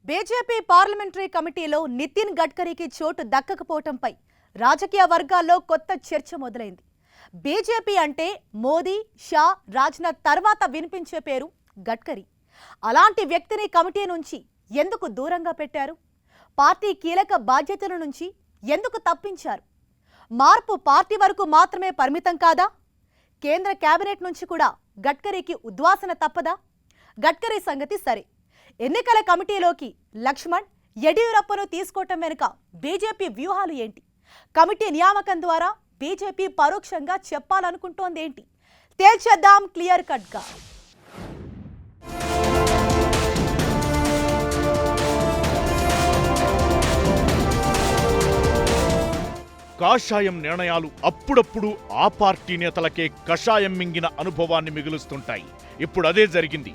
BJP parliamentary కమిటీలో నితిన్ గడ్కరీకి చోటు దక్కకపోవడంపై రాజకీయ వర్గాల్లో కొత్త చర్చ మొదలైంది. బీజేపీ అంటే మోదీ, షా, రాజ్నాథ్ తర్వాత వినిపించే పేరు గడ్కరీ. అలాంటి వ్యక్తిని కమిటీ నుంచి ఎందుకు దూరంగా పెట్టారు? పార్టీ కీలక బాధ్యతల నుంచి ఎందుకు తప్పించారు? మార్పు పార్టీ వరకు మాత్రమే పరిమితం కాదా? కేంద్ర కేబినెట్ నుంచి కూడా గడ్కరీకి ఉద్వాసన తప్పదా? గడ్కరీ సంగతి సరే, ఎన్నికల కమిటీలోకి లక్ష్మణ్, యడియూరప్పను తీసుకోవటం వెనుక బీజేపీ వ్యూహాలు ఏంటి? కమిటీ నియామకం ద్వారా బీజేపీ పరోక్షంగా చెప్పాలనుకుంటోంది ఏంటి? తేల్చేద్దాం క్లియర్ కట్గా. కాషాయం నిర్ణయాలు అప్పుడప్పుడు ఆ పార్టీ నేతలకే కషాయం మింగిన అనుభవాన్ని మిగులుస్తుంటాయి. ఇప్పుడు అదే జరిగింది.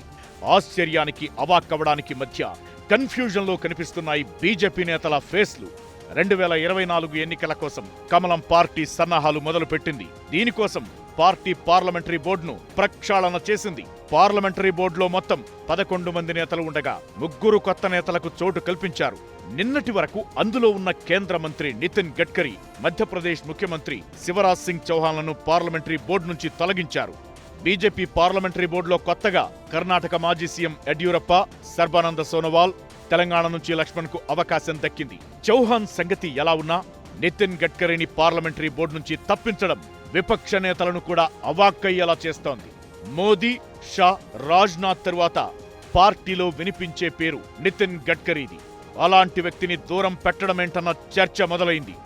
ఆశ్చర్యానికి అవాక్కవడానికి మధ్య కన్ఫ్యూజన్లో కనిపిస్తున్నాయి బీజేపీ నేతల ఫేస్లు. 2024 ఎన్నికల కోసం కమలం పార్టీ సన్నాహాలు మొదలుపెట్టింది. దీనికోసం పార్టీ పార్లమెంటరీ బోర్డును ప్రక్షాళన చేసింది. పార్లమెంటరీ బోర్డులో మొత్తం 11 మంది నేతలు ఉండగా 3 కొత్త నేతలకు చోటు కల్పించారు. నిన్నటి వరకు అందులో ఉన్న కేంద్ర మంత్రి నితిన్ గడ్కరీ, మధ్యప్రదేశ్ ముఖ్యమంత్రి శివరాజ్ సింగ్ చౌహాన్లను పార్లమెంటరీ బోర్డు నుంచి తొలగించారు. బీజేపీ పార్లమెంటరీ బోర్డులో కొత్తగా కర్ణాటక మాజీ సీఎం యడియూరప్ప, సర్బానంద సోనోవాల్, తెలంగాణ నుంచి లక్ష్మణ్ కు అవకాశం దక్కింది. చౌహాన్ సంగతి ఎలా ఉన్నా నితిన్ గడ్కరీని పార్లమెంటరీ బోర్డు నుంచి తప్పించడం విపక్ష నేతలను కూడా అవాక్కయ్యేలా చేస్తోంది. మోదీ, షా, రాజ్నాథ్ తరువాత పార్టీలో వినిపించే పేరు నితిన్ గడ్కరీది. అలాంటి వ్యక్తిని దూరం పెట్టడమేంటన్న చర్చ మొదలైంది.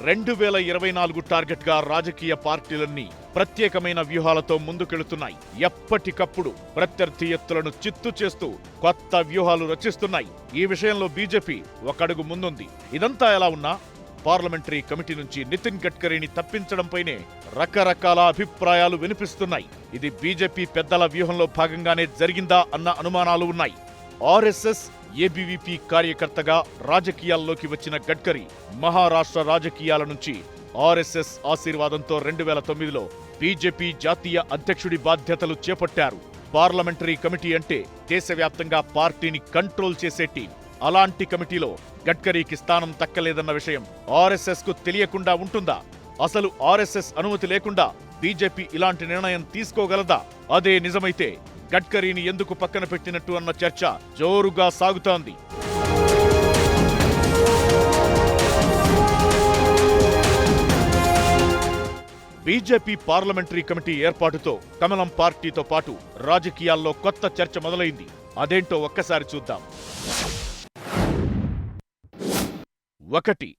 రెండు 2024 టార్గెట్గా రాజకీయ పార్టీలన్నీ ప్రత్యేకమైన వ్యూహాలతో ముందుకెళుతున్నాయి. ఎప్పటికప్పుడు ప్రత్యర్థి ఎత్తులను చిత్తు చేస్తూ కొత్త వ్యూహాలు రచిస్తున్నాయి. ఈ విషయంలో బీజేపీ ఒకడుగు ముందుంది. ఇదంతా ఎలా ఉన్నా పార్లమెంటరీ కమిటీ నుంచి నితిన్ గడ్కరీని తప్పించడంపైనే రకరకాల అభిప్రాయాలు వినిపిస్తున్నాయి. ఇది బీజేపీ పెద్దల వ్యూహంలో భాగంగానే జరిగిందా అన్న అనుమానాలు ఉన్నాయి. ఆర్ఎస్ఎస్, ఏబీవీపీ కార్యకర్తగా రాజకీయాల్లోకి వచ్చిన గడ్కరీ మహారాష్ట్ర రాజకీయాల నుంచి ఆర్ఎస్ఎస్ ఆశీర్వాదంతో 2009లో బీజేపీ జాతీయ అధ్యక్షుడి బాధ్యతలు చేపట్టారు. పార్లమెంటరీ కమిటీ అంటే దేశవ్యాప్తంగా పార్టీని కంట్రోల్ చేసే టీం. అలాంటి కమిటీలో గడ్కరీకి స్థానం దక్కలేదన్న విషయం ఆర్ఎస్ఎస్ కు తెలియకుండా ఉంటుందా? అసలు ఆర్ఎస్ఎస్ అనుమతి లేకుండా బీజేపీ ఇలాంటి నిర్ణయం తీసుకోగలదా? అదే నిజమైతే గడ్కరీని ఎందుకు పక్కన పెట్టినట్టు అన్న చర్చ జోరుగా సాగుతోంది. బీజేపీ పార్లమెంటరీ కమిటీ ఏర్పాటుతో కమలం పార్టీతో పాటు రాజకీయాల్లో కొత్త చర్చ మొదలైంది. అదేంటో ఒక్కసారి చూద్దాం. 1.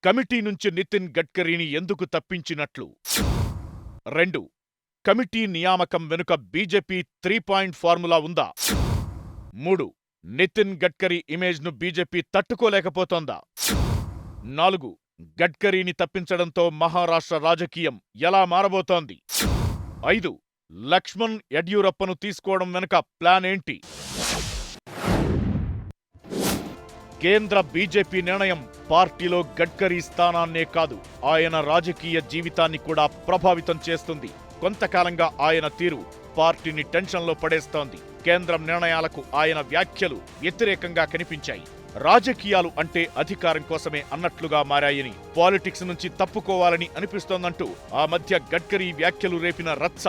కమిటీ నుంచి నితిన్ గడ్కరీని ఎందుకు తప్పించినట్లు. 2. కమిటీ నియామకం వెనుక బీజేపీ 3 పాయింట్ ఫార్ములా ఉందా? 3. నితిన్ గడ్కరీ ఇమేజ్ను బీజేపీ తట్టుకోలేకపోతోందా? 4. గడ్కరీని తప్పించడంతో మహారాష్ట్ర రాజకీయం ఎలా మారబోతోంది? 5. లక్ష్మణ్, యడియూరప్పను తీసుకోవడం వెనుక ప్లాన్ ఏంటి? కేంద్ర బీజేపీ నిర్ణయం పార్టీలో గడ్కరీ స్థానాన్నే కాదు, ఆయన రాజకీయ జీవితాన్ని కూడా ప్రభావితం చేస్తుంది. కొంతకాలంగా ఆయన తీరు పార్టీని టెన్షన్లో పడేస్తోంది. కేంద్రం నిర్ణయాలకు ఆయన వ్యాఖ్యలు వ్యతిరేకంగా కనిపించాయి. రాజకీయాలు అంటే అధికారం కోసమే అన్నట్లుగా మారాయని, పాలిటిక్స్ నుంచి తప్పుకోవాలని అనిపిస్తోందంటూ ఆ మధ్య గడ్కరీ వ్యాఖ్యలు రేపిన రచ్చ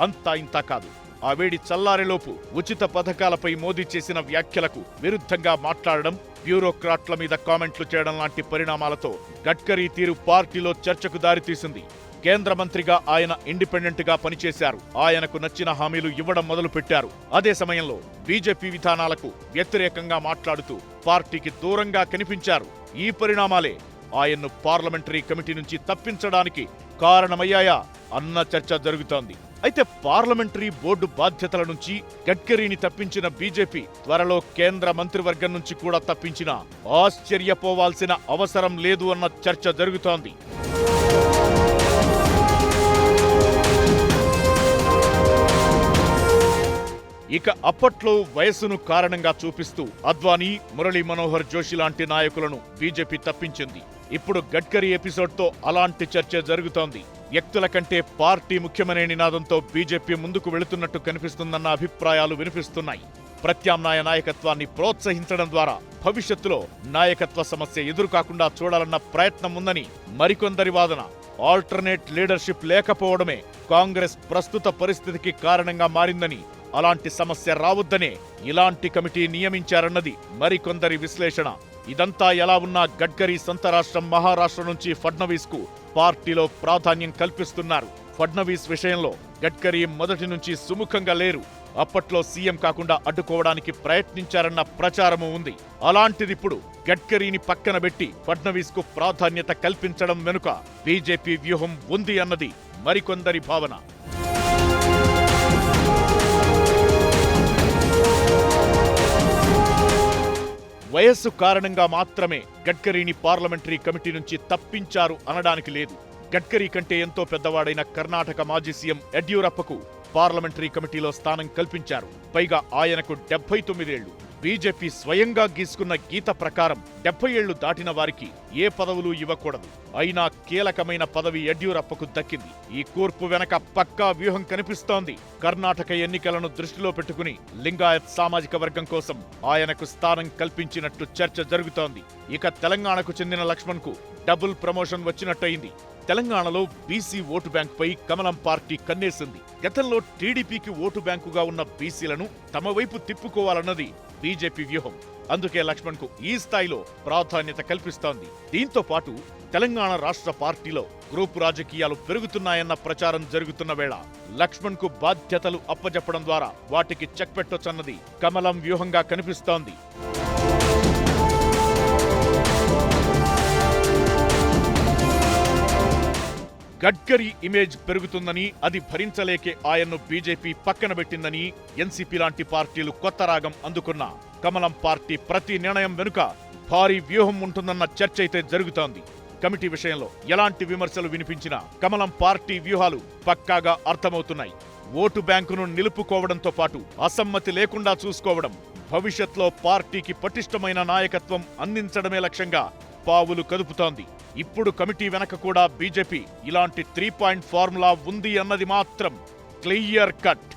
అంతా ఇంతా కాదు. ఆ వేడి చల్లారేలోపు ఉచిత పథకాలపై మోదీ చేసిన వ్యాఖ్యలకు విరుద్ధంగా మాట్లాడడం, బ్యూరోక్రాట్ల మీద కామెంట్లు చేయడం లాంటి పరిణామాలతో గడ్కరీ తీరు పార్టీలో చర్చకు దారితీసింది. కేంద్ర మంత్రిగా ఆయన ఇండిపెండెంట్ గా పనిచేశారు. ఆయనకు నచ్చిన హామీలు ఇవ్వడం మొదలుపెట్టారు. అదే సమయంలో బీజేపీ విధానాలకు వ్యతిరేకంగా మాట్లాడుతూ పార్టీకి దూరంగా కనిపించారు. ఈ పరిణామాలే ఆయన్ను పార్లమెంటరీ కమిటీ నుంచి తప్పించడానికి కారణమయ్యాయా అన్న చర్చ జరుగుతోంది. అయితే పార్లమెంటరీ బోర్డు బాధ్యతల నుంచి గడ్కరీని తప్పించిన బీజేపీ త్వరలో కేంద్ర మంత్రివర్గం నుంచి కూడా తప్పించినా ఆశ్చర్యపోవాల్సిన అవసరం లేదు అన్న చర్చ జరుగుతోంది. ఇక అప్పట్లో వయస్సును కారణంగా చూపిస్తూ అద్వానీ, మురళీ మనోహర్ జోషి లాంటి నాయకులను బీజేపీ తప్పించింది. ఇప్పుడు గడ్కరీ ఎపిసోడ్తో అలాంటి చర్చ జరుగుతోంది. వ్యక్తుల కంటే పార్టీ ముఖ్యమనే నినాదంతో బీజేపీ ముందుకు వెళుతున్నట్టు కనిపిస్తుందన్న అభిప్రాయాలు వినిపిస్తున్నాయి. ప్రత్యామ్నాయ నాయకత్వాన్ని ప్రోత్సహించడం ద్వారా భవిష్యత్తులో నాయకత్వ సమస్య ఎదురుకాకుండా చూడాలన్న ప్రయత్నం ఉందని మరికొందరి వాదన. ఆల్టర్నేట్ లీడర్షిప్ లేకపోవడమే కాంగ్రెస్ ప్రస్తుత పరిస్థితికి కారణంగా మారిందని, అలాంటి సమస్య రావద్దనే ఇలాంటి కమిటీ నియమించారన్నది మరికొందరి విశ్లేషణ. ఇదంతా ఎలా ఉన్నా గడ్కరీ సొంత రాష్ట్రం మహారాష్ట్ర నుంచి ఫడ్నవీస్ కు పార్టీలో ప్రాధాన్యం కల్పిస్తున్నారు. ఫడ్నవీస్ విషయంలో గడ్కరీ మొదటి నుంచి సుముఖంగా లేరు. అప్పట్లో సీఎం కాకుండా అడ్డుకోవడానికి ప్రయత్నించారన్న ప్రచారము ఉంది. అలాంటిదిప్పుడు గడ్కరీని పక్కన పెట్టి ఫడ్నవీస్ కు ప్రాధాన్యత కల్పించడం వెనుక బీజేపీ వ్యూహం ఉంది అన్నది మరికొందరి భావన. వయస్సు కారణంగా మాత్రమే గడ్కరీని పార్లమెంటరీ కమిటీ నుంచి తప్పించారు అనడానికి లేదు. గడ్కరీ కంటే ఎంతో పెద్దవాడైన కర్ణాటక మాజీ సీఎం యడ్యూరప్పకు పార్లమెంటరీ కమిటీలో స్థానం కల్పించారు. పైగా ఆయనకు 79 ఏళ్లు. బీజేపీ స్వయంగా గీసుకున్న గీత ప్రకారం 70 ఏళ్లు దాటిన వారికి ఏ పదవులు ఇవ్వకూడదు. అయినా కీలకమైన పదవి యడ్యూరప్పకు దక్కింది. ఈ కూర్పు వెనక పక్కా వ్యూహం కనిపిస్తోంది. కర్ణాటక ఎన్నికలను దృష్టిలో పెట్టుకుని లింగాయత్ సామాజిక వర్గం కోసం ఆయనకు స్థానం కల్పించినట్టు చర్చ జరుగుతోంది. ఇక తెలంగాణకు చెందిన లక్ష్మణ్ కు డబుల్ ప్రమోషన్ వచ్చినట్టయింది. తెలంగాణలో బీసీ ఓటు బ్యాంకుపై కమలం పార్టీ కన్నేసింది. గతంలో టీడీపీకి ఓటు బ్యాంకుగా ఉన్న బీసీలను తమ వైపు తిప్పుకోవాలన్నది బీజేపీ వ్యూహం. అందుకే లక్ష్మణ్ కు ఈ స్థాయిలో ప్రాధాన్యత కల్పిస్తోంది. దీంతో పాటు తెలంగాణ రాష్ట్ర పార్టీలో గ్రూపు రాజకీయాలు పెరుగుతున్నాయన్న ప్రచారం జరుగుతున్న వేళ లక్ష్మణ్ కు బాధ్యతలు అప్పజెప్పడం ద్వారా వాటికి చెక్ పెట్టొచ్చన్నది కమలం వ్యూహంగా కనిపిస్తోంది. గడ్కరీ ఇమేజ్ పెరుగుతుందని, అది భరించలేకే ఆయన్ను బీజేపీ పక్కన పెట్టిందని ఎన్సీపీ లాంటి పార్టీలు కొత్త రాగం అందుకున్న కమలం పార్టీ ప్రతి నిర్ణయం వెనుక భారీ వ్యూహం ఉంటుందన్న చర్చ అయితే జరుగుతోంది. కమిటీ విషయంలో ఎలాంటి విమర్శలు వినిపించినా కమలం పార్టీ వ్యూహాలు పక్కాగా అర్థమవుతున్నాయి. ఓటు బ్యాంకును నిలుపుకోవడంతో పాటు అసమ్మతి లేకుండా చూసుకోవడం, భవిష్యత్లో పార్టీకి పటిష్టమైన నాయకత్వం అందించడమే లక్ష్యంగా పావులు కదుపుతోంది. ఇప్పుడు కమిటీ వెనక కూడా బీజేపీ ఇలాంటి 3 పాయింట్ ఫార్ములా ఉంది అన్నది మాత్రం క్లియర్ కట్.